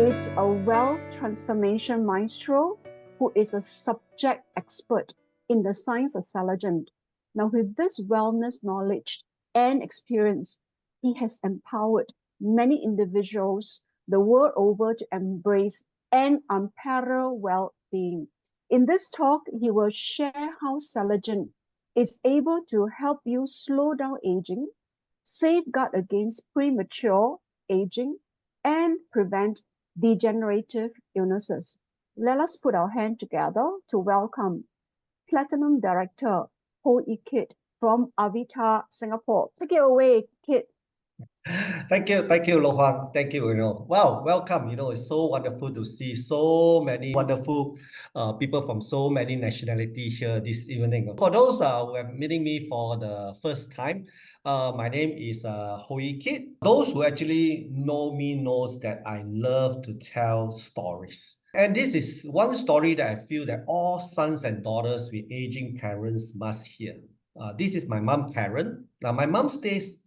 is a wealth transformation maestro who is a subject expert in the science of Celergen. Now, with this wellness knowledge and experience, he has empowered many individuals the world over to embrace an unparalleled well-being. In this talk, he will share how Celergen is able to help you slow down aging, safeguard against premature aging, and prevent degenerative illnesses. Let us put our hand together to welcome Platinum Director Ho-E Kit from Avita, Singapore. Take it away, Kit. Thank you, Lo Huang. Thank you. Wow, welcome. It's so wonderful to see so many wonderful people from so many nationalities here this evening. For those who are meeting me for the first time, my name is Ho-E Kit. Those who actually know me knows that I love to tell stories. And this is one story that I feel that all sons and daughters with aging parents must hear. This is my mom, Karen. Now, my mom stays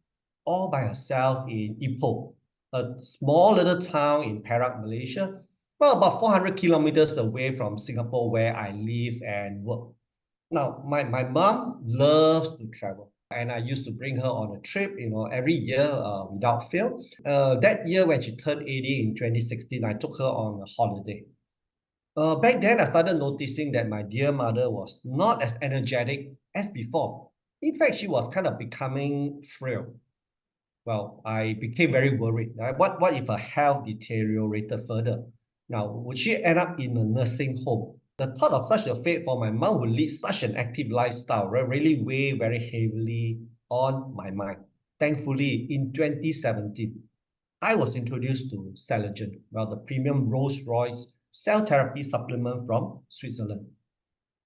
all by herself in Ipoh, a small little town in Perak, Malaysia, well, about 400 kilometers away from Singapore where I live and work. Now, my mom loves to travel, and I used to bring her on a trip, every year without fail. That year when she turned 80 in 2016, I took her on a holiday. Back then, I started noticing that my dear mother was not as energetic as before. In fact, she was kind of becoming frail. Well, I became very worried. What if her health deteriorated further? Now, would she end up in a nursing home? The thought of such a fate for my mom would lead such an active lifestyle really weigh very heavily on my mind. Thankfully, in 2017, I was introduced to Celergen, the premium Rolls-Royce cell therapy supplement from Switzerland.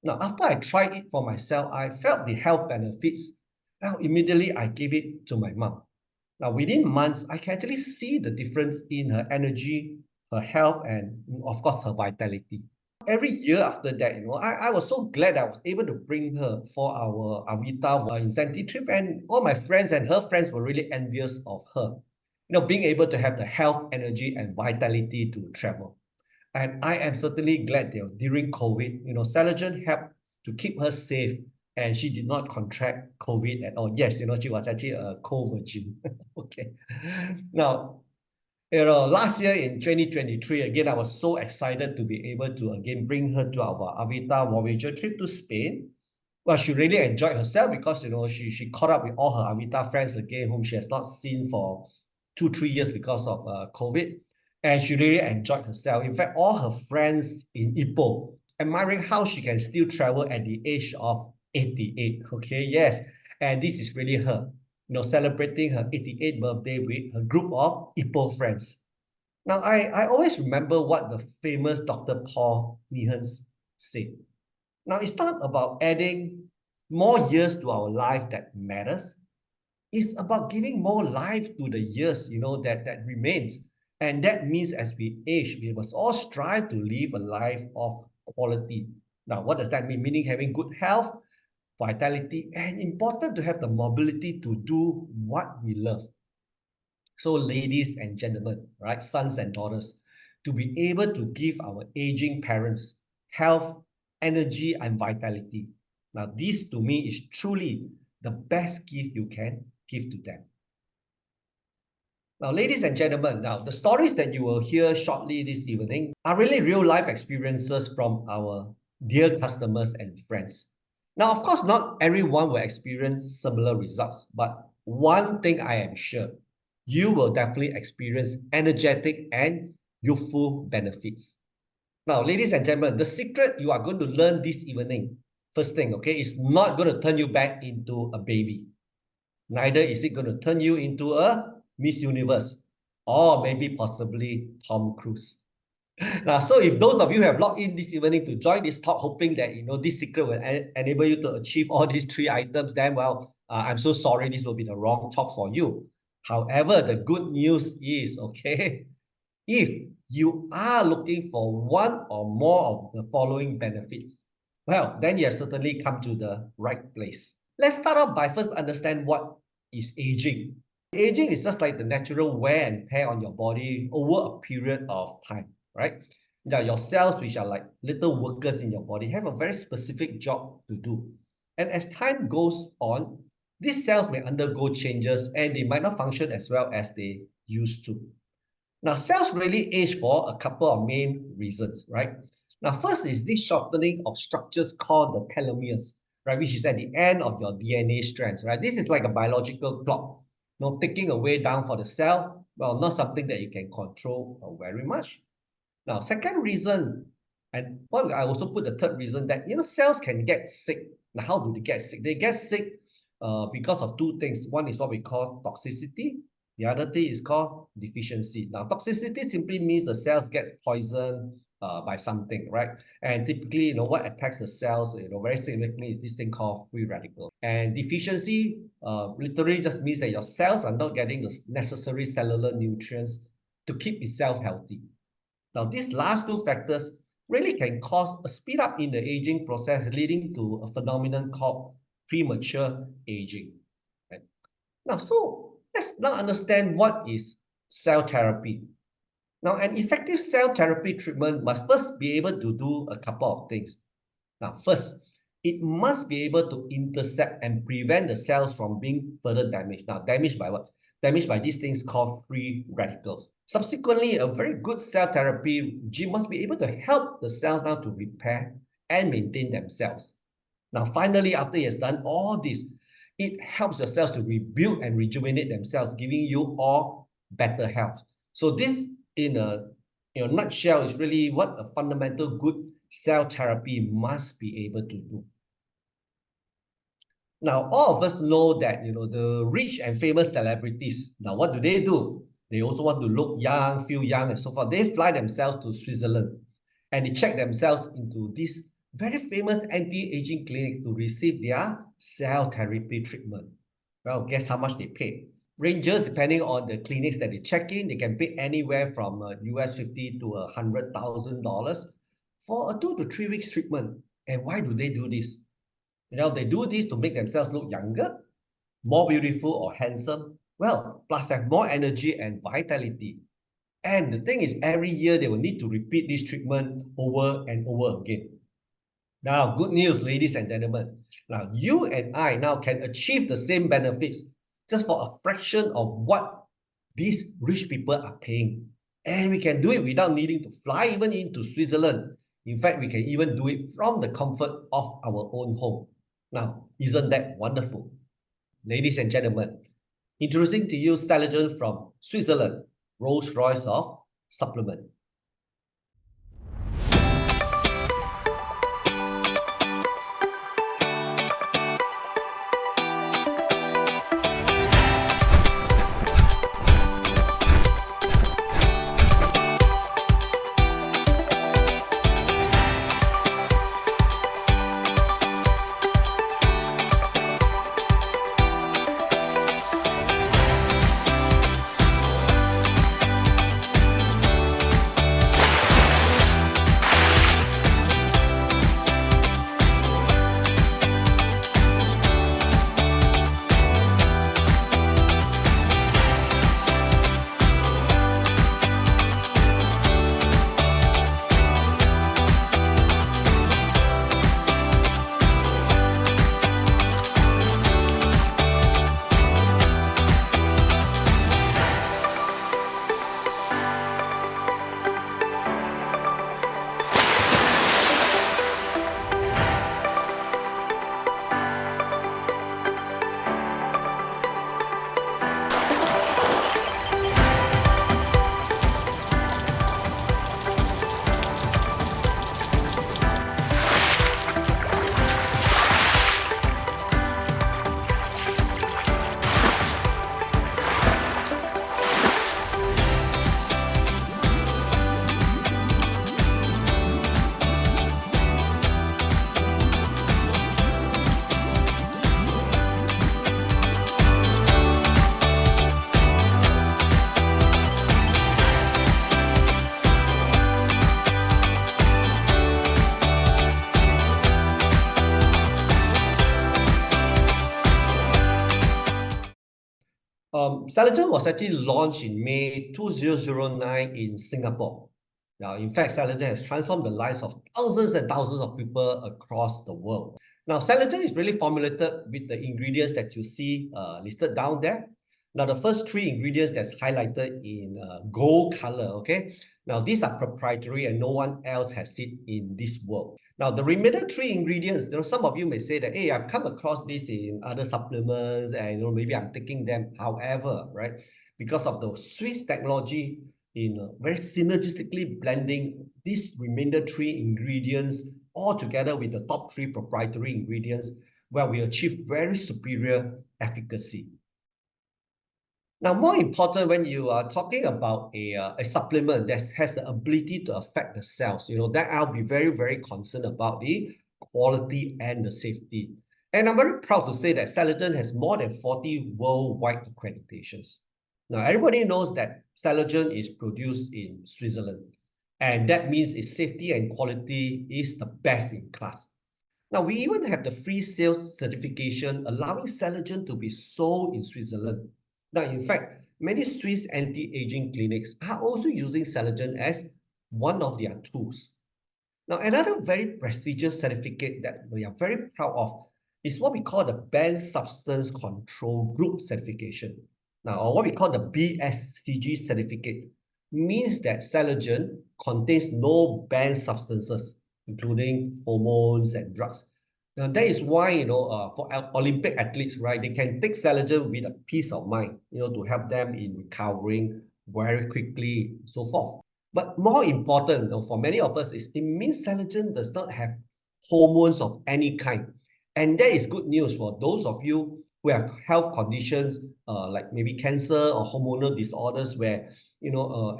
Now, after I tried it for myself, I felt the health benefits. Now, immediately I gave it to my mom. Now, within months, I can actually see the difference in her energy, her health, and of course, her vitality. Every year after that, I was so glad I was able to bring her for our Avita incentive trip, and all my friends and her friends were really envious of her. Being able to have the health, energy, and vitality to travel. And I am certainly glad that during COVID, Celergen helped to keep her safe, and she did not contract COVID at all. Yes, she was actually a co-virgin. Okay. Now, last year in 2023, again, I was so excited to be able to again bring her to our Avita Voyager trip to Spain. Well, she really enjoyed herself because, she caught up with all her Avita friends again, whom she has not seen for 2-3 years because of COVID. And she really enjoyed herself. In fact, all her friends in Ipoh, admiring how she can still travel at the age of 88. Okay, yes. And this is really her, celebrating her 88th birthday with a group of Ipoh friends. Now, I always remember what the famous Dr. Paul Nihans said. Now, it's not about adding more years to our life that matters. It's about giving more life to the years, that remains. And that means as we age, we must all strive to live a life of quality. Now, what does that mean? Meaning having good health, vitality, and important to have the mobility to do what we love. So ladies and gentlemen, right, sons and daughters, to be able to give our aging parents health, energy, and vitality. Now, this to me is truly the best gift you can give to them. Now, ladies and gentlemen, now the stories that you will hear shortly this evening are really real life experiences from our dear customers and friends. Now, of course, not everyone will experience similar results, but one thing I am sure, you will definitely experience energetic and youthful benefits. Now, ladies and gentlemen, the secret you are going to learn this evening, first thing, okay, is not going to turn you back into a baby. Neither is it going to turn you into a Miss Universe, or maybe possibly Tom Cruise. Now, so if those of you who have logged in this evening to join this talk, hoping that this secret will enable you to achieve all these 3 items, then I'm so sorry, this will be the wrong talk for you. However, the good news is, okay, if you are looking for one or more of the following benefits, well, then you have certainly come to the right place. Let's start off by first understand what is aging. Aging is just like the natural wear and tear on your body over a period of time, right? Now, your cells, which are like little workers in your body, have a very specific job to do. And as time goes on, these cells may undergo changes and they might not function as well as they used to. Now, cells really age for a couple of main reasons, right? Now, first is this shortening of structures called the telomeres, right, which is at the end of your DNA strands, right? This is like a biological clock, ticking away down for the cell. Well, not something that you can control very much. Now, second reason, and well, I also put the third reason that, cells can get sick. Now, how do they get sick? They get sick because of two things. One is what we call toxicity. The other thing is called deficiency. Now, toxicity simply means the cells get poisoned by something, right? And typically, what attacks the cells, very significantly is this thing called free radical. And deficiency literally just means that your cells are not getting the necessary cellular nutrients to keep itself healthy. Now, these last two factors really can cause a speed up in the aging process, leading to a phenomenon called premature aging. Right? Now, so let's now understand what is cell therapy. Now, an effective cell therapy treatment must first be able to do a couple of things. Now, first, it must be able to intercept and prevent the cells from being further damaged. Now, damaged by what? Damaged by these things called free radicals. Subsequently, a very good cell therapy regime must be able to help the cells now to repair and maintain themselves. Now, finally, after it has done all this, it helps the cells to rebuild and rejuvenate themselves, giving you all better health. So this, in a nutshell, is really what a fundamental good cell therapy must be able to do. Now, all of us know that, the rich and famous celebrities, now what do? They also want to look young, feel young, and so forth. They fly themselves to Switzerland and they check themselves into this very famous anti-aging clinic to receive their cell therapy treatment. Well, guess how much they pay? Ranges depending on the clinics that they check in. They can pay anywhere from US $50,000 to $100,000 for a 2 to 3 weeks treatment. And why do they do this? They do this to make themselves look younger, more beautiful or handsome, well, plus have more energy and vitality. And the thing is, every year they will need to repeat this treatment over and over again. Now, good news, ladies and gentlemen. Now, you and I now can achieve the same benefits just for a fraction of what these rich people are paying. And we can do it without needing to fly even into Switzerland. In fact, we can even do it from the comfort of our own home. Now, isn't that wonderful? Ladies and gentlemen, introducing to you Celergen from Switzerland, Rolls-Royce of supplement. Celergen was actually launched in May 2009 in Singapore. Now, in fact, Celergen has transformed the lives of thousands and thousands of people across the world. Now, Celergen is really formulated with the ingredients that you see listed down there. Now, the first three ingredients that's highlighted in gold color, okay? Now, these are proprietary and no one else has it in this world. Now, the remaining three ingredients, some of you may say that, hey, I've come across this in other supplements and maybe I'm taking them. However, right, because of the Swiss technology in very synergistically blending these remainder three ingredients all together with the top three proprietary ingredients, where we achieve very superior efficacy. Now, more important, when you are talking about a supplement that has the ability to affect the cells, that I'll be very, very concerned about the quality and the safety. And I'm very proud to say that Celergen has more than 40 worldwide accreditations. Now, everybody knows that Celergen is produced in Switzerland, and that means its safety and quality is the best in class. Now, we even have the free sales certification allowing Celergen to be sold in Switzerland. Now, in fact, many Swiss anti-aging clinics are also using Celergen as one of their tools. Now, another very prestigious certificate that we are very proud of is what we call the Banned Substance Control Group certification. Now, or what we call the BSCG certificate means that Celergen contains no banned substances, including hormones and drugs. Now, that is why, for Olympic athletes, right, they can take Celergen with a peace of mind, to help them in recovering very quickly, so forth. But more important, for many of us, is it means Celergen does not have hormones of any kind. And that is good news for those of you who have health conditions like maybe cancer or hormonal disorders where,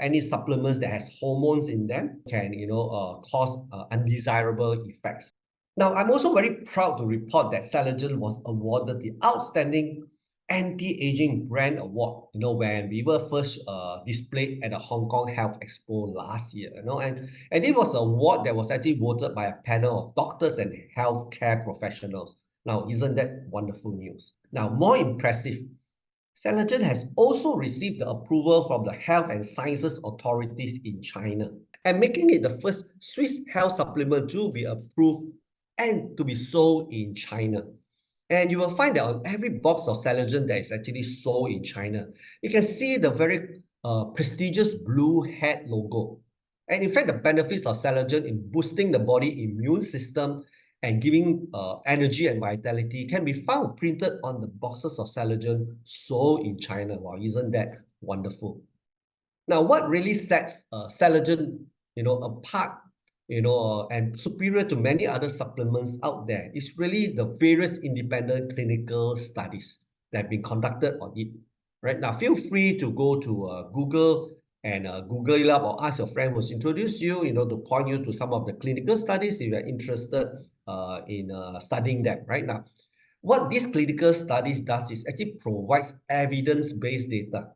any supplements that has hormones in them can, cause undesirable effects. Now, I'm also very proud to report that Celergen was awarded the Outstanding Anti-Aging Brand Award, when we were first displayed at the Hong Kong Health Expo last year, and it was an award that was actually voted by a panel of doctors and healthcare professionals. Now, isn't that wonderful news? Now, more impressive, Celergen has also received the approval from the health and sciences authorities in China, and making it the first Swiss health supplement to be approved and to be sold in China. And you will find that on every box of Celergen that is actually sold in China, you can see the very prestigious blue hat logo. And in fact, the benefits of Celergen in boosting the body immune system and giving energy and vitality can be found printed on the boxes of Celergen sold in China. Wow, isn't that wonderful? Now, what really sets Celergen, apart, and superior to many other supplements out there is really the various independent clinical studies that have been conducted on it. Right now, feel free to go to Google and Google it up, or ask your friend who's introduced you, to point you to some of the clinical studies if you're interested in studying them. Right now, what these clinical studies does is actually provides evidence-based data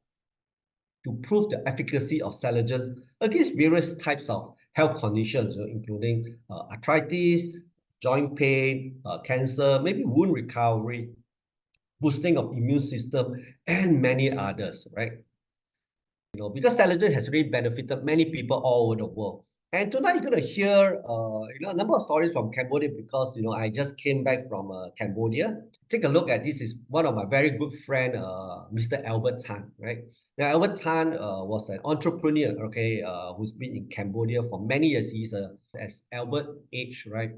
to prove the efficacy of Celergen against various types of health conditions, including arthritis, joint pain, cancer, maybe wound recovery, boosting of immune system, and many others, right? Because Celergen has really benefited many people all over the world. And tonight you're going to hear, a number of stories from Cambodia because, I just came back from Cambodia. Take a look at this. Is one of my very good friend, Mr. Albert Tan, right? Now, Albert Tan was an entrepreneur, okay, who's been in Cambodia for many years. He's as Albert aged, right?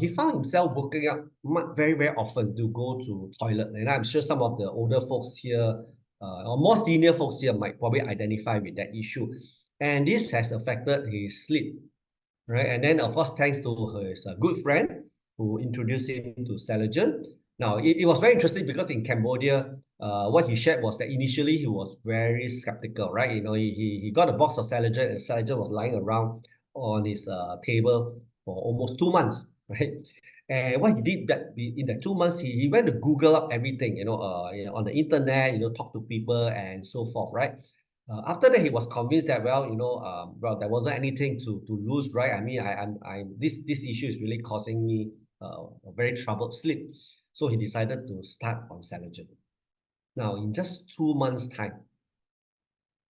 He found himself waking up very, very often to go to toilet. And I'm sure some of the older folks here or more senior folks here might probably identify with that issue. And this has affected his sleep, right? And then, of course, thanks to his good friend who introduced him to Celergen. Now, it was very interesting because in Cambodia, what he shared was that initially he was very skeptical, right? He got a box of Celergen, and Celergen was lying around on his table for almost 2 months, right? And what he did that in the 2 months, he went to Google up everything, on the internet, talk to people and so forth, right? After that, he was convinced that there wasn't anything to lose, right? I mean, this issue is really causing me a very troubled sleep, so he decided to start on Celergen. Now, in just 2 months' time,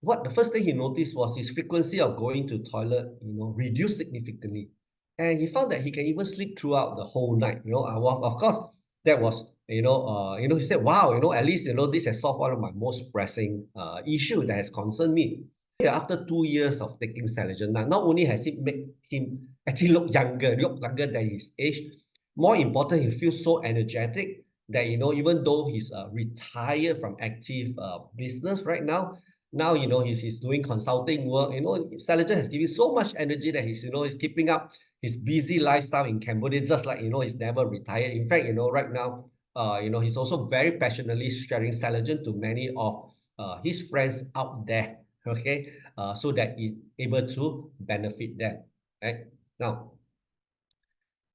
the first thing he noticed was his frequency of going to toilet, reduced significantly. And he found that he can even sleep throughout the whole night. Of course, that was, he said, wow, at least, this has solved one of my most pressing issue that has concerned me. After 2 years of taking Celergen, now not only has it made him actually look younger than his age, more important, he feels so energetic that, even though he's retired from active business right now, he's doing consulting work. Celergen has given so much energy that he's keeping up his busy lifestyle in Cambodia, just like, he's never retired. In fact, right now, he's also very passionately sharing Celergen to many of his friends out there, okay, so that he's able to benefit them, right? Now,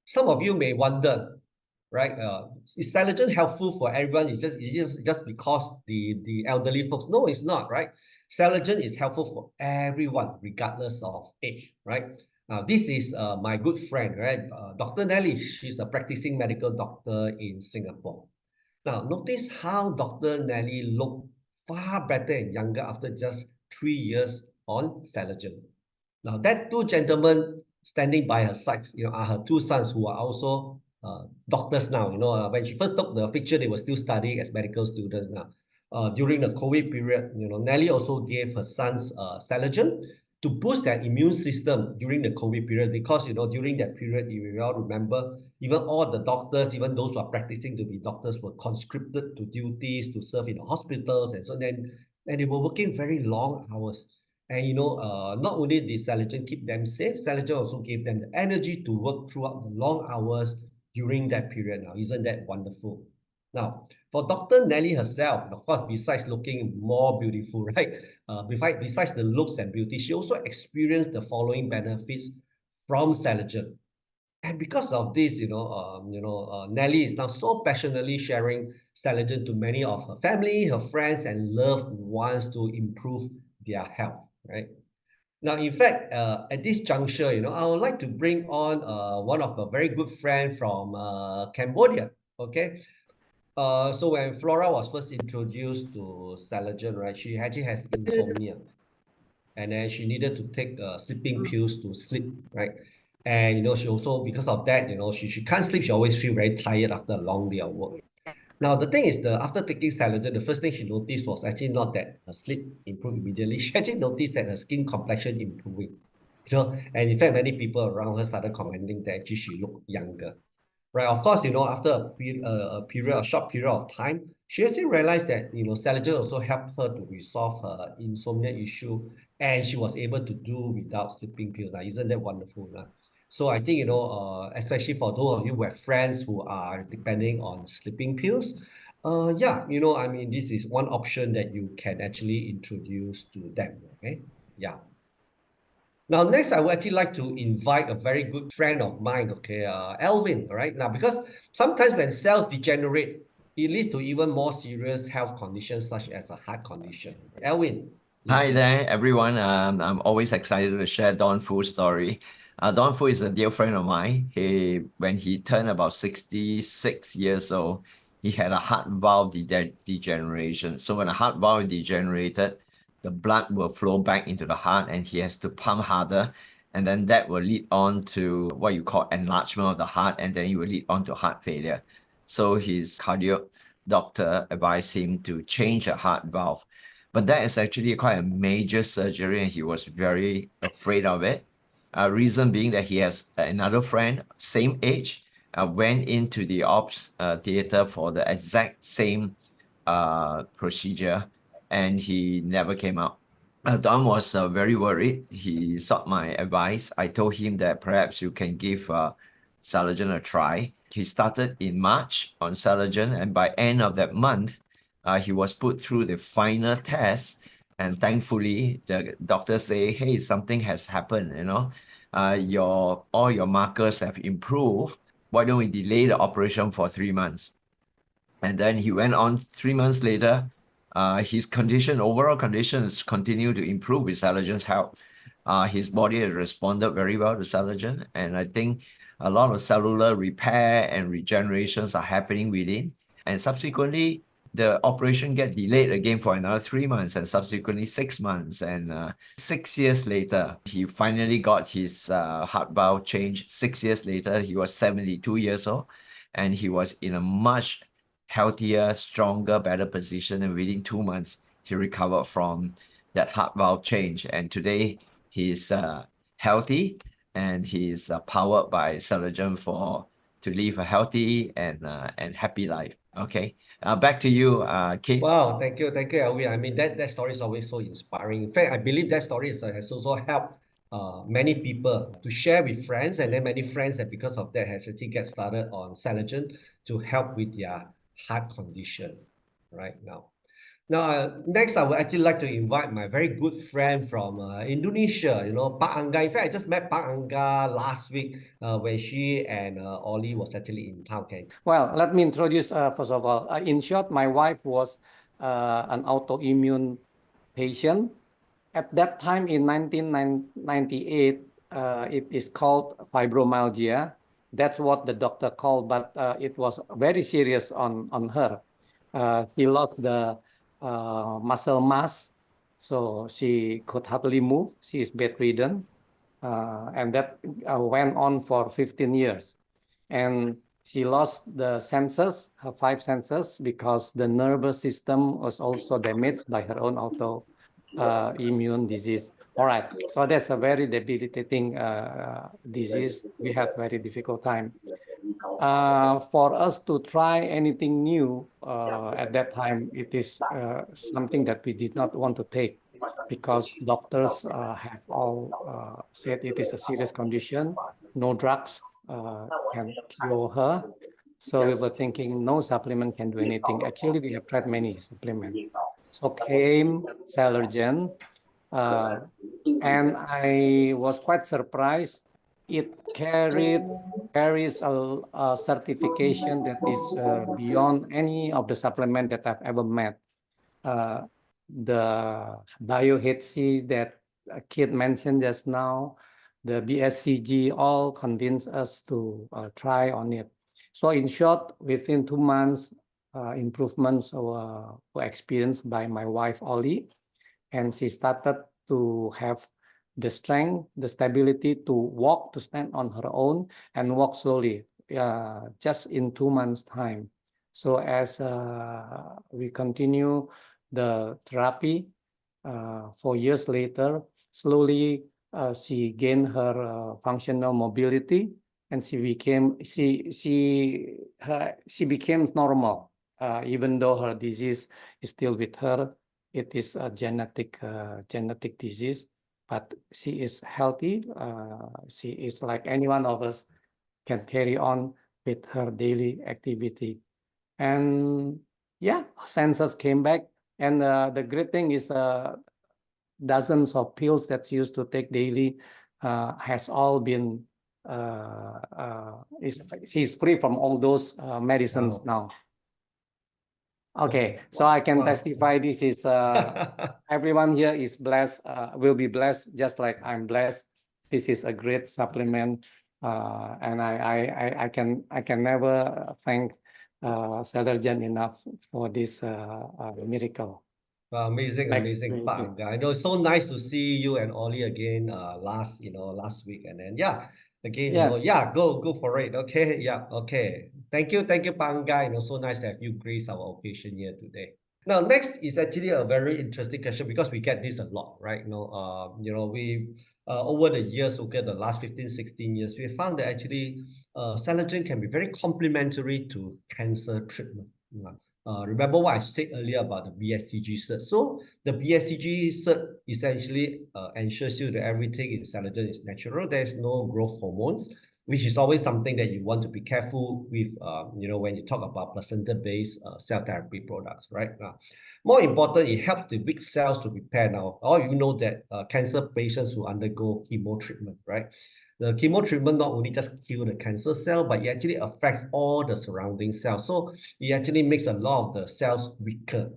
some of you may wonder, right? Is Celergen helpful for everyone? It's just because the elderly folks? No, it's not, right? Celergen is helpful for everyone, regardless of age, right? Now, this is my good friend, right? Dr. Nelly. She's a practicing medical doctor in Singapore. Now, notice how Dr. Nelly looked far better and younger after just 3 years on Celergen. Now, that two gentlemen standing by her side, are her two sons who are also doctors now. When she first took the picture, they were still studying as medical students now. During the COVID period, Nelly also gave her sons Celergen to boost their immune system during the COVID period, because during that period, you all remember, even all the doctors, even those who are practicing to be doctors, were conscripted to duties to serve in the hospitals, and so then, and they were working very long hours. And not only did Celergen keep them safe, Celergen also gave them the energy to work throughout the long hours during that period. Now, isn't that wonderful? Now, for Dr. Nelly herself, of course, besides looking more beautiful, right? Besides the looks and beauty, she also experienced the following benefits from Celergen. And because of this, Nelly is now so passionately sharing Celergen to many of her family, her friends, and loved ones to improve their health, right? Now, in fact, at this juncture, I would like to bring on one of a very good friend from Cambodia, okay? So when Flora was first introduced to Celergen, right, she actually has insomnia. And then she needed to take sleeping pills to sleep, right? And, she also, because of that, she can't sleep. She always feel very tired after a long day of work. Now, the thing is, after taking Celergen, the first thing she noticed was actually not that her sleep improved immediately. She actually noticed that her skin complexion improving, and in fact, many people around her started commenting that actually she looked younger. Right, of course, after a short period of time, she actually realized that, Celergen also helped her to resolve her insomnia issue, and she was able to do without sleeping pills. Now, isn't that wonderful? So I think, especially for those of you who have friends who are depending on sleeping pills, yeah, I mean, this is one option that you can actually introduce to them, okay? Yeah. Now, next, I would actually like to invite a very good friend of mine, okay, Alvin, right? Now, because sometimes when cells degenerate, it leads to even more serious health conditions, such as a heart condition. Alvin. Yeah. Hi there, everyone. I'm always excited to share Don Fu's story. Don Fu is a dear friend of mine. When he turned about 66 years old, he had a heart valve degeneration. So when a heart valve degenerated, the blood will flow back into the heart and he has to pump harder. And then that will lead on to what you call enlargement of the heart, and then it will lead on to heart failure. So his cardio doctor advised him to change a heart valve. But that is actually quite a major surgery, and he was very afraid of it. Reason being that he has another friend, same age, went into the ops theater for the exact same procedure, and he never came out. Don was very worried. He sought my advice. I told him that perhaps you can give Celergen a try. He started in March on Celergen, and by end of that month, he was put through the final test, and thankfully the doctor say, hey, something has happened, all your markers have improved. Why don't we delay the operation for 3 months? And then he went on 3 months later. His overall conditions continue to improve with Celergen's help. His body has responded very well to Celergen, and I think a lot of cellular repair and regenerations are happening within. And subsequently, the operation get delayed again for another 3 months and subsequently 6 months. And 6 years later, he finally got his heart valve changed. 6 years later, he was 72 years old and he was in a much healthier, stronger, better position. And within 2 months, he recovered from that heart valve change. And today he's healthy and he's powered by Celergen to live a healthy and happy life. Okay. Back to you, Kate. Wow, thank you, Alvin. I mean, that story is always so inspiring. In fact, I believe that story has also helped many people to share with friends, and then many friends that because of that has actually get started on Celergen to help with their heart condition right now. Now, next, I would actually like to invite my very good friend from Indonesia, Pak Angga. In fact, I just met Pak Angga last week when she and Ollie was actually in town. Okay. Well, let me introduce, first of all. In short, my wife was an autoimmune patient. At that time in 1998, it is called fibromyalgia. That's what the doctor called, but it was very serious on her. She lost the muscle mass, so she could hardly move. She is bedridden, and that went on for 15 years. And she lost the senses, her 5 senses, because the nervous system was also damaged by her own immune disease. All right, so that's a very debilitating disease. We had very difficult time. For us to try anything new at that time, it is something that we did not want to take because doctors have all said it is a serious condition, no drugs can cure her. So we were thinking no supplement can do anything. Actually, we have tried many supplements. So came Celergen, and I was quite surprised. It carries a certification that is beyond any of the supplement that I've ever met. The BioHC that Kit mentioned just now, the BSCG, all convinced us to try on it. So in short, within 2 months, improvements were experienced by my wife, Ollie, and she started to have the strength, the stability to walk, to stand on her own and walk slowly, just in 2 months' time. So as we continue the therapy, 4 years later, slowly she gained her functional mobility, and she became normal, even though her disease is still with her. It is a genetic disease, but she is healthy. She is like any one of us, can carry on with her daily activity. And yeah, senses came back. And the great thing is dozens of pills that she used to take daily has all been, she's free from all those medicines now. Okay, so I can testify this is, everyone here is blessed, will be blessed just like I'm blessed. This is a great supplement, and I can never thank Celergen enough for this miracle. Wow, amazing, Pak Angga. I know it's so nice to see you and Ollie again last week, and then again, yes. go for it. Okay, okay. Thank you, Pak Angga. So nice to have you grace our occasion here today. Now, next is actually a very interesting question because we get this a lot, right? We over the years, okay, the last 15, 16 years, we found that actually Celergen can be very complementary to cancer treatment. Remember what I said earlier about the BSCG cert. So the BSCG cert essentially ensures you that everything in Celergen is natural. There's no growth hormones, which is always something that you want to be careful with, when you talk about placenta-based cell therapy products, right? More important, it helps the weak cells to repair. Now, all you know that cancer patients who undergo chemo treatment, right? The chemo treatment not only just kill the cancer cell, but it actually affects all the surrounding cells. So it actually makes a lot of the cells weaker.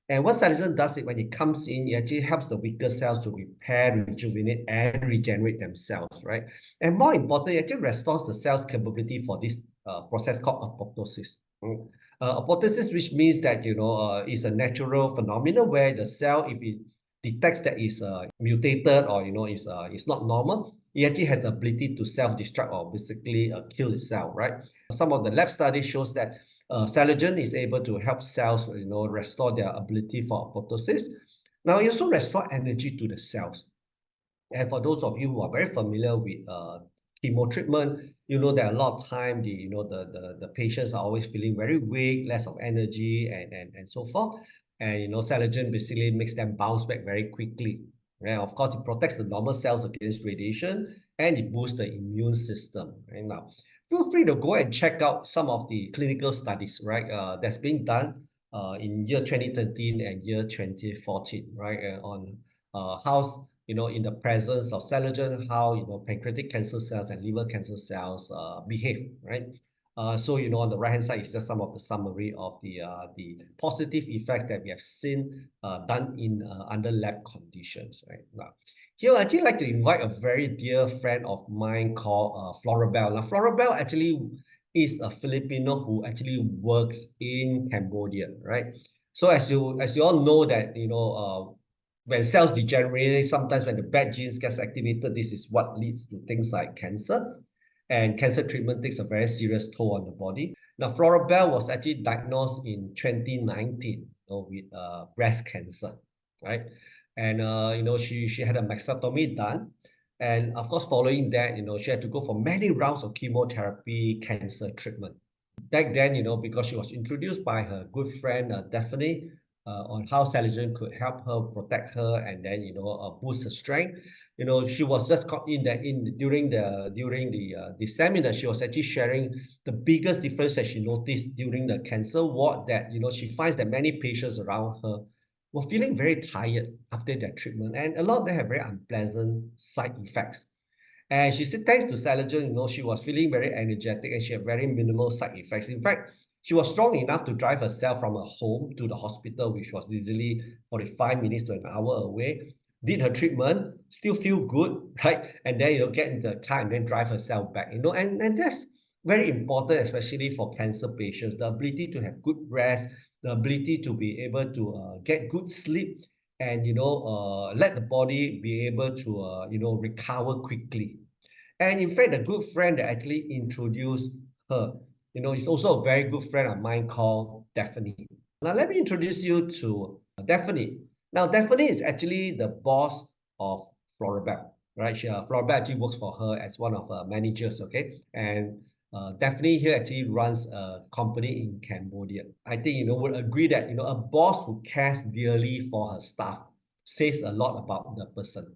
And what Celergen does it when it comes in, it actually helps the weaker cells to repair, rejuvenate, and regenerate themselves, right? And more importantly, it actually restores the cell's capability for this process called apoptosis. Apoptosis, which means that, it's a natural phenomenon where the cell, if it detects that is mutated or, is not normal, it actually has the ability to self-destruct or basically kill itself, right? Some of the lab studies shows that Celergen is able to help cells, restore their ability for apoptosis. Now, it also restore energy to the cells. And for those of you who are very familiar with chemo treatment, you know that a lot of time the patients are always feeling very weak, less of energy, and so forth. And Celergen basically makes them bounce back very quickly. Right? Of course, it protects the normal cells against radiation and it boosts the immune system. Right? Now, feel free to go and check out some of the clinical studies, right? That's being done in year 2013 and year 2014, right? On how in the presence of Celergen, how pancreatic cancer cells and liver cancer cells behave, right? So on the right hand side is just some of the summary of the positive effect that we have seen done in under lab conditions, right? Now, here I'd actually like to invite a very dear friend of mine called Florabelle. Now, Florabelle actually is a Filipino who actually works in Cambodia, right? So as you all know that when cells degenerate, sometimes when the bad genes gets activated, this is what leads to things like cancer. And cancer treatment takes a very serious toll on the body. Now, Florabelle was actually diagnosed in 2019 with breast cancer, right? And she had a mastectomy done. And of course, following that, she had to go for many rounds of chemotherapy cancer treatment. Back then, because she was introduced by her good friend Daphne on how Celergen could help her, protect her, and then boost her strength. She was just during the seminar, she was actually sharing the biggest difference that she noticed during the cancer ward, that she finds that many patients around her were feeling very tired after their treatment, and a lot of them have very unpleasant side effects. And she said, thanks to Celergen, she was feeling very energetic and she had very minimal side effects. In fact, she was strong enough to drive herself from her home to the hospital, which was easily 45 minutes to an hour away, did her treatment, still feel good, right? And then, get in the car and then drive herself back, and that's very important, especially for cancer patients, the ability to have good rest, the ability to be able to get good sleep, and let the body be able to recover quickly. And in fact, the good friend that actually introduced her is also a very good friend of mine called Daphne. Now let me introduce you to Daphne. Now Daphne is actually the boss of Florabelle, right? Florabelle actually works for her as one of her managers, okay? And Daphne here actually runs a company in Cambodia. I think would agree that a boss who cares dearly for her staff says a lot about the person.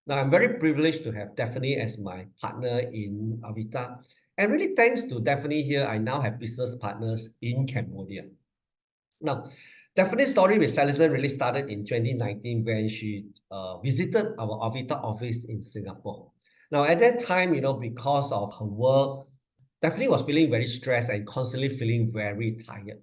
Now I'm very privileged to have Daphne as my partner in Avita, and really thanks to Daphne here, I now have business partners in Cambodia. Now, Daphne's story with Celergen really started in 2019 when she visited our Avita office in Singapore. Now at that time, because of her work, Daphne was feeling very stressed and constantly feeling very tired.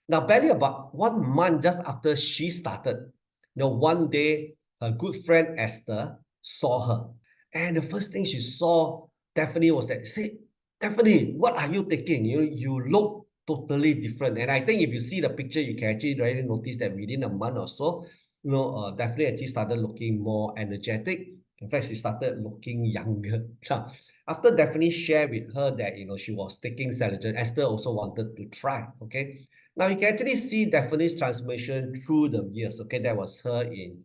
Now, barely about 1 month just after she started, one day, her good friend Esther saw her. And the first thing she saw Daphne was that, say, Daphne, what are you taking? You look totally different. And I think if you see the picture, you can actually already notice that within a month or so, Daphne actually started looking more energetic. In fact, she started looking younger. After Daphne shared with her that, she was taking Celergen, Esther also wanted to try, okay? Now, you can actually see Daphne's transformation through the years, okay? That was her in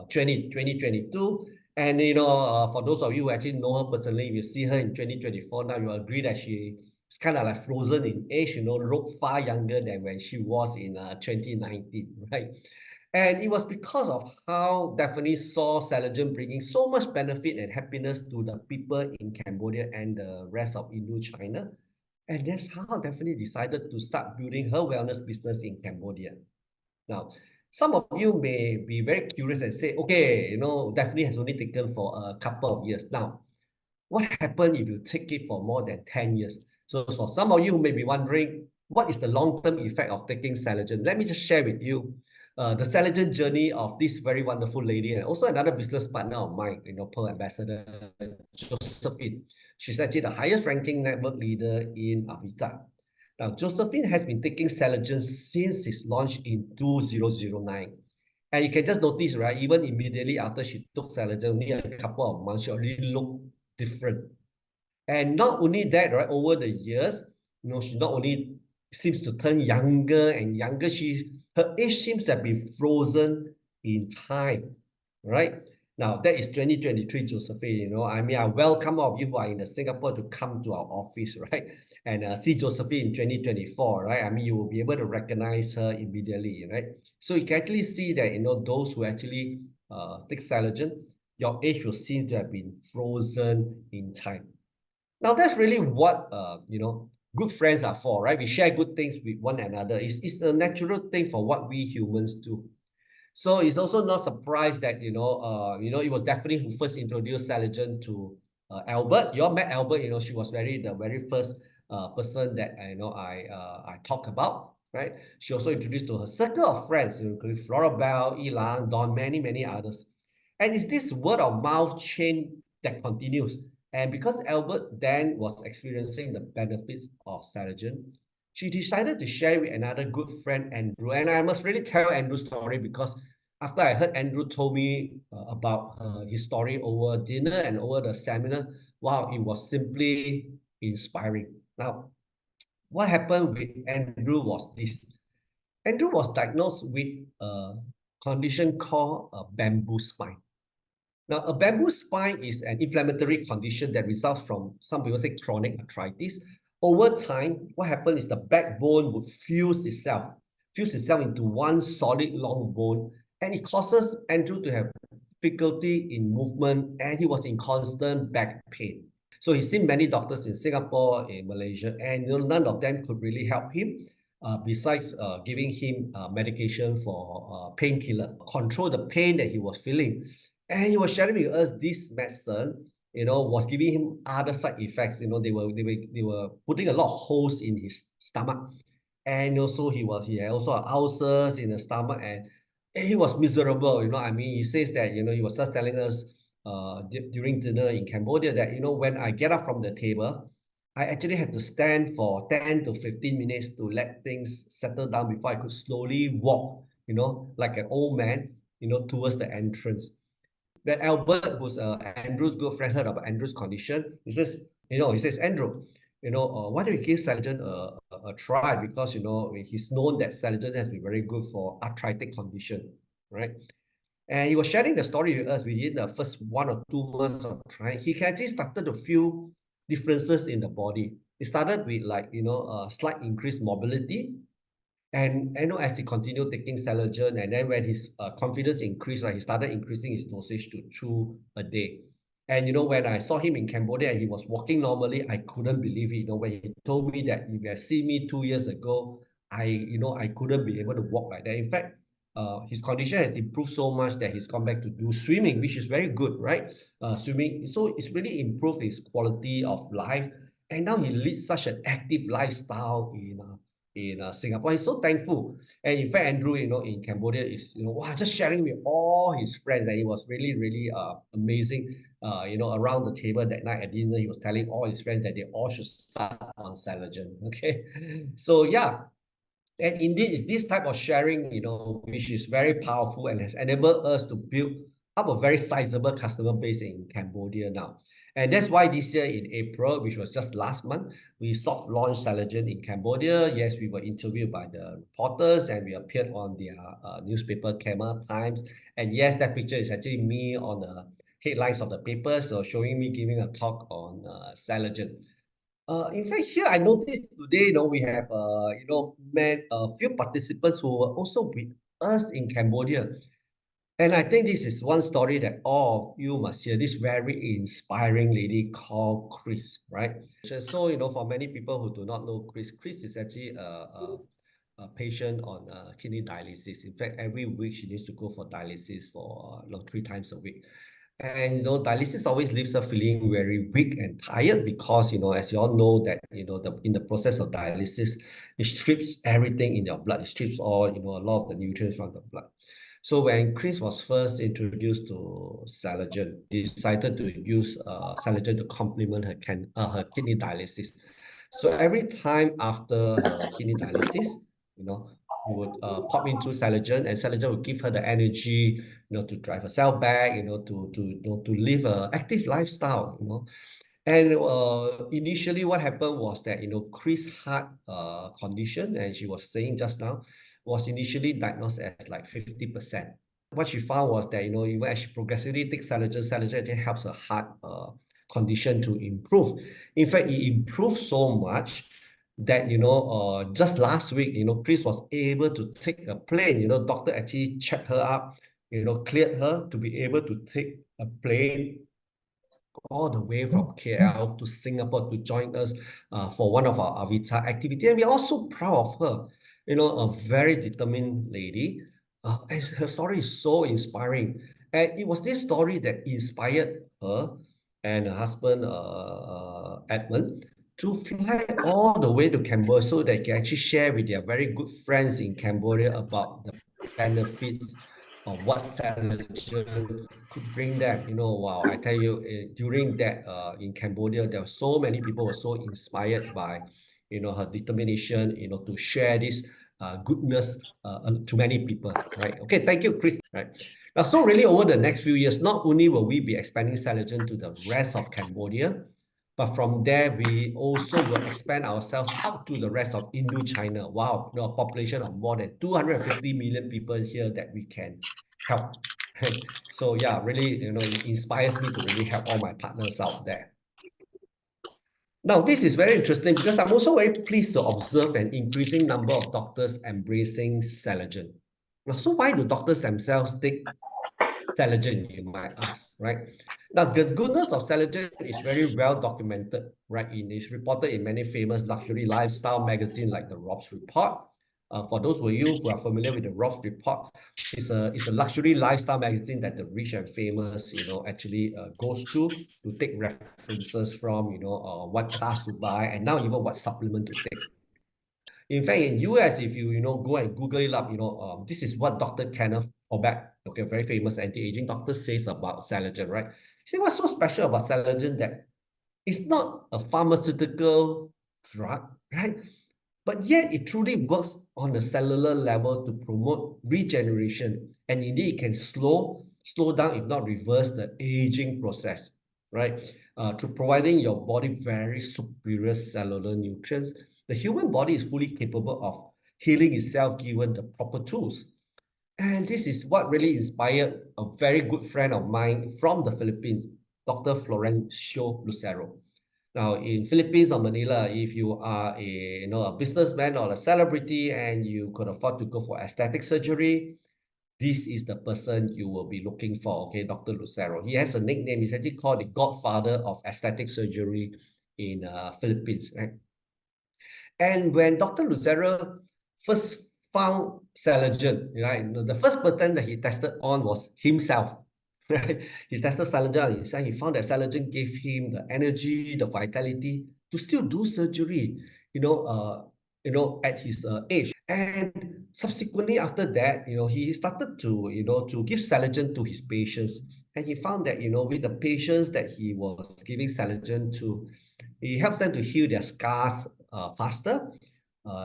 2022. And, for those of you who actually know her personally, if you see her in 2024, now you agree that she is kind of like frozen in age, look far younger than when she was in 2019, right? And it was because of how Daphne saw Celergen bringing so much benefit and happiness to the people in Cambodia and the rest of Indochina. And that's how Daphne decided to start building her wellness business in Cambodia. Now, some of you may be very curious and say, okay, Daphne has only taken for a couple of years. Now, what happens if you take it for more than 10 years? So for some of you who may be wondering, what is the long-term effect of taking Celergen? Let me just share with you the Celergen journey of this very wonderful lady and also another business partner of mine, Pearl Ambassador Josephine. She's actually the highest ranking network leader in Avita. Now, Josephine has been taking Celergen since its launch in 2009. And you can just notice, right, even immediately after she took Celergen, only a couple of months, she already looked different. And not only that, right, over the years, she not only seems to turn younger and younger, her age seems to have been frozen in time, right? Now, that is 2023, Josephine, I mean, I welcome all of you who are in Singapore to come to our office, right? And see Josephine in 2024, right? I mean, you will be able to recognize her immediately, right? So you can actually see that, those who actually take Celergen, your age will seem to have been frozen in time. Now, that's really what, good friends are for, right? We share good things with one another. It's a natural thing for what we humans do. So it's also not surprised that, it was definitely who first introduced Celergen to Albert. You all met Albert, she was the very first person that, I talked about, right? She also introduced to her circle of friends, including Florabelle, Ilan, Don, many, many others. And it's this word of mouth chain that continues. And because Albert then was experiencing the benefits of Celergen, she decided to share with another good friend, Andrew. And I must really tell Andrew's story because after I heard Andrew told me about his story over dinner and over the seminar, wow, it was simply inspiring. Now, what happened with Andrew was this. Andrew was diagnosed with a condition called a bamboo spine. Now, a bamboo spine is an inflammatory condition that results from, some people say, chronic arthritis. Over time, what happens is the backbone would fuse itself into one solid long bone, and it causes Andrew to have difficulty in movement, and he was in constant back pain. So he's seen many doctors in Singapore, in Malaysia, and none of them could really help him. Besides giving him medication for painkiller, control the pain that he was feeling. And he was sharing with us this medicine, was giving him other side effects. They were putting a lot of holes in his stomach. And also he had also ulcers in the stomach, and he was miserable. I mean, he says that, he was just telling us during dinner in Cambodia that, when I get up from the table, I actually had to stand for 10 to 15 minutes to let things settle down before I could slowly walk, like an old man, towards the entrance. When Albert, who's Andrew's good friend, heard about Andrew's condition, he says, Andrew, why don't you give Celergen a try? Because, he's known that Celergen has been very good for arthritic condition, right? And he was sharing the story with us within the first 1 or 2 months of trying. He actually started to feel differences in the body. It started with a slight increased mobility. And as he continued taking Celergen, and then when his confidence increased, right, he started increasing his dosage to 2 a day. And when I saw him in Cambodia and he was walking normally, I couldn't believe it. When he told me that if you had seen me 2 years ago, I couldn't be able to walk like that. In fact, his condition has improved so much that he's gone back to do swimming, which is very good, right? Swimming. So it's really improved his quality of life. And now he leads such an active lifestyle in Singapore. He's so thankful. And in fact, Andrew, in Cambodia is, just sharing with all his friends. And it was really, really amazing. Around the table that night at dinner, he was telling all his friends that they all should start on Celergen. Okay. So yeah. And indeed, it's this type of sharing, which is very powerful and has enabled us to build up a very sizable customer base in Cambodia now. And that's why this year in April, which was just last month, we soft launched Celergen in Cambodia. Yes, we were interviewed by the reporters and we appeared on their newspaper, Camel Times. And yes, that picture is actually me on the headlines of the paper, so showing me giving a talk on Celergen. In fact, here I noticed today, we have, met a few participants who were also with us in Cambodia. And I think this is one story that all of you must hear, this very inspiring lady called Chris, right? So, for many people who do not know Chris is actually a patient on kidney dialysis. In fact, every week she needs to go for dialysis for 3 times a week. And dialysis always leaves her feeling very weak and tired because, as you all know that, in the process of dialysis, it strips everything in your blood. It strips all, a lot of the nutrients from the blood. So when Chris was first introduced to Celergen, decided to use Celergen to complement her kidney dialysis. So every time after her kidney dialysis, you know, we would pop into Celergen, and Celergen would give her the energy, to drive herself back, to live an active lifestyle, And initially, what happened was that Chris' heart condition, and she was saying just now, was initially diagnosed as like 50%. What she found was that even as she progressively takes Celergen actually helps her heart condition to improve. In fact, it improved so much that just last week, Chris was able to take a plane. Doctor actually checked her up, cleared her to be able to take a plane all the way from KL to Singapore to join us for one of our Avita activity. And we're all so proud of her, a very determined lady. And her story is so inspiring. And it was this story that inspired her and her husband, Edmund, to fly all the way to Cambodia so they can actually share with their very good friends in Cambodia about the benefits of what Celergen could bring them. Wow, I tell you, during that in Cambodia, there were so many people were so inspired by, her determination, to share this goodness to many people, right? Okay, thank you, Chris. Right. Now, so really over the next few years, not only will we be expanding Celergen to the rest of Cambodia, but from there, we also will expand ourselves out to the rest of Indochina. Wow, a population of more than 250 million people here that we can help. Right? So yeah, really, it inspires me to really help all my partners out there. Now, this is very interesting because I'm also very pleased to observe an increasing number of doctors embracing Celergen. Now, so why do doctors themselves take Celergen, you might ask, right? Now, the goodness of Celergen is very well documented, right? It's reported in many famous luxury lifestyle magazines like the Rob's Report. For those of you who are familiar with the Rob's Report, it's a luxury lifestyle magazine that the rich and famous, actually goes to take references from, what class to buy, and now even what supplement to take. In fact, in US, if you go and Google it up, this is what Dr. Kenneth Obek, okay, a very famous anti-aging doctor, says about Celergen, right? He said, what's so special about Celergen that it's not a pharmaceutical drug, right? But yet it truly works on a cellular level to promote regeneration, and indeed it can slow down, if not reverse, the aging process, right? Through providing your body very superior cellular nutrients. The human body is fully capable of healing itself given the proper tools. And this is what really inspired a very good friend of mine from the Philippines, Dr. Florencio Lucero. Now, in Philippines or Manila, if you are a businessman or a celebrity and you could afford to go for aesthetic surgery, this is the person you will be looking for, okay, Dr. Lucero. He has a nickname. He's actually called the godfather of aesthetic surgery in Philippines, right? And when Dr. Lucero first found Celergen, right, the first person that he tested on was himself. Right? He tested Celergen on himself. He found that Celergen gave him the energy, the vitality to still do surgery, at his age. And subsequently after that, he started to give Celergen to his patients. And he found that, with the patients that he was giving Celergen to, it helps them to heal their scars faster.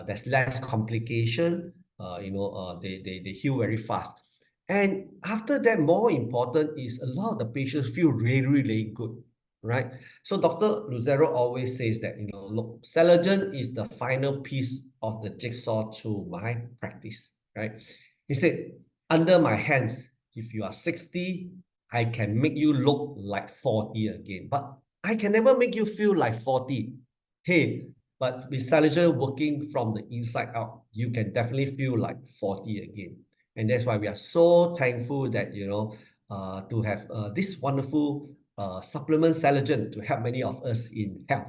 There's less complication. They heal very fast. And after that, more important is a lot of the patients feel really, really good, right? So Dr. Lucero always says that, look, Celergen is the final piece of the jigsaw to my practice, right? He said, under my hands, if you are 60, I can make you look like 40 again. But I can never make you feel like 40. Hey, but with Celergen working from the inside out, you can definitely feel like 40 again. And that's why we are so thankful that, to have this wonderful supplement Celergen to help many of us in health.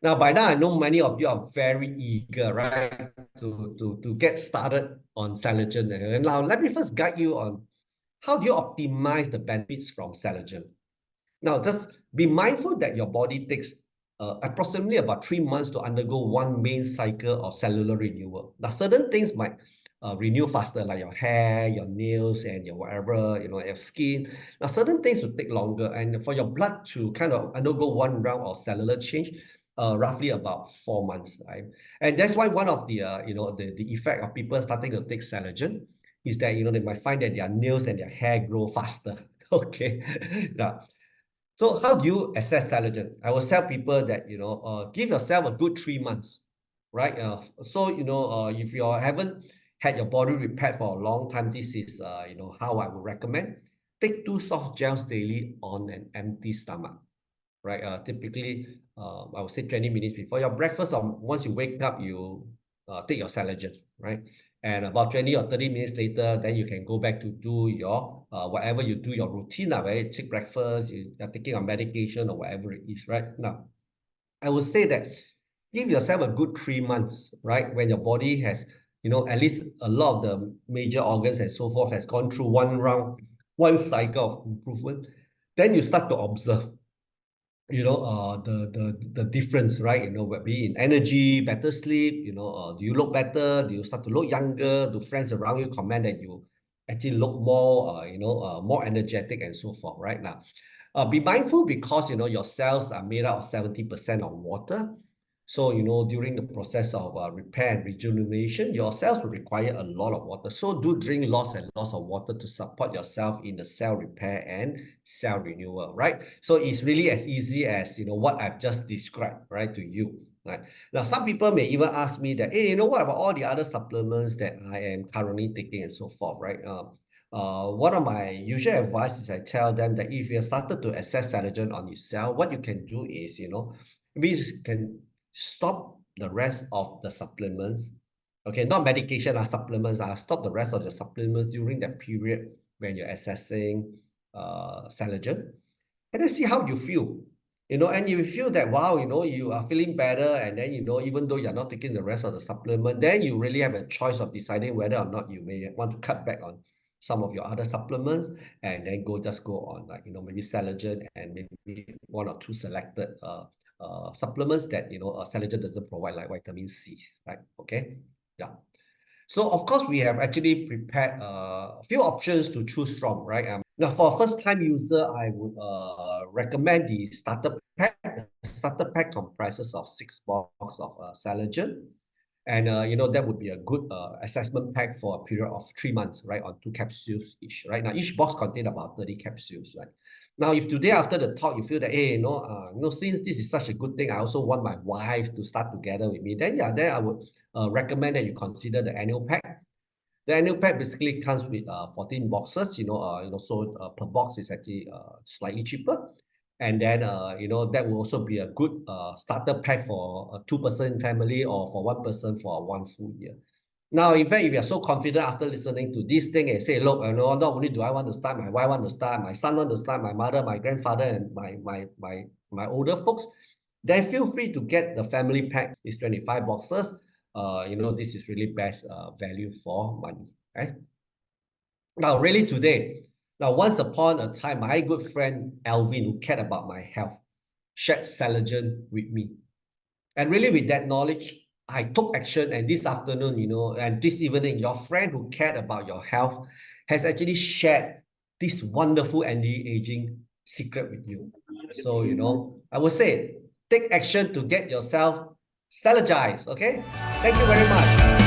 Now, by now, I know many of you are very eager, right, to get started on Celergen. And now, let me first guide you on how do you optimize the benefits from Celergen. Now, just be mindful that your body takes approximately about 3 months to undergo one main cycle of cellular renewal. Now, certain things might renew faster, like your hair, your nails, and your whatever, your skin. Now, certain things will take longer, and for your blood to kind of undergo one round of cellular change, roughly about 4 months, right? And that's why one of the the effect of people starting to take Celergen is that they might find that their nails and their hair grow faster. Okay, now, so how do you assess Celergen? I will tell people that give yourself a good 3 months, right? So if you haven't had your body repaired for a long time, this is how I would recommend. Take 2 soft gels daily on an empty stomach, right? Typically, I would say 20 minutes before your breakfast, or once you wake up, you take your Celergen, right? And about 20 or 30 minutes later, then you can go back to do your whatever you do, your routine, right? Take breakfast, you're taking a medication or whatever it is, right? Now, I would say that give yourself a good 3 months, right? When your body has, at least a lot of the major organs and so forth has gone through one round, one cycle of improvement, then you start to observe the difference, right? Be in energy, better sleep, do you look better? Do you start to look younger? Do friends around you comment that you actually look more, more energetic and so forth, right? Now, be mindful because, your cells are made up of 70% of water. So, during the process of repair and rejuvenation, your cells will require a lot of water. So do drink lots and lots of water to support yourself in the cell repair and cell renewal, right? So it's really as easy as, what I've just described, right, to you, right? Now, some people may even ask me that, hey, what about all the other supplements that I am currently taking and so forth, right? One of my usual advice is I tell them that if you have started to assess Celergen on yourself, what you can do is, maybe you can stop the rest of the supplements. Okay, not medication, supplements. Stop the rest of the supplements during that period when you're assessing Celergen, and then see how you feel. And you feel that, wow, you are feeling better, and then, even though you're not taking the rest of the supplement, then you really have a choice of deciding whether or not you may want to cut back on some of your other supplements, and then just go on, like, maybe Celergen and maybe 1 or 2 selected supplements that, Celergen doesn't provide, like vitamin C, right? Okay, yeah. So of course, we have actually prepared a few options to choose from, right? Now, for a first-time user, I would recommend the starter pack. The starter pack comprises of 6 boxes of Celergen. And, that would be a good assessment pack for a period of 3 months, right? On 2 capsules each, right? Now, each box contains about 30 capsules, right? Now, if today after the talk, you feel that, hey, since this is such a good thing, I also want my wife to start together with me, then, yeah, then I would recommend that you consider the annual pack. The annual pack basically comes with 14 boxes, so per box is actually slightly cheaper. And then, that will also be a good starter pack for a 2-person family or for 1 person for 1 full year. Now, in fact, if you're so confident after listening to this thing and say, look, not only do I want to start, my wife want to start, my son want to start, my mother, my grandfather, and my older folks, then feel free to get the family pack. It's 25 boxes. This is really best value for money, right? Now, really today, once upon a time, my good friend Alvin, who cared about my health, shared Celergen with me. And really with that knowledge, I took action, and this afternoon, and this evening, your friend who cared about your health has actually shared this wonderful anti-aging secret with you. So, I would say, take action to get yourself Celergized, okay? Thank you very much.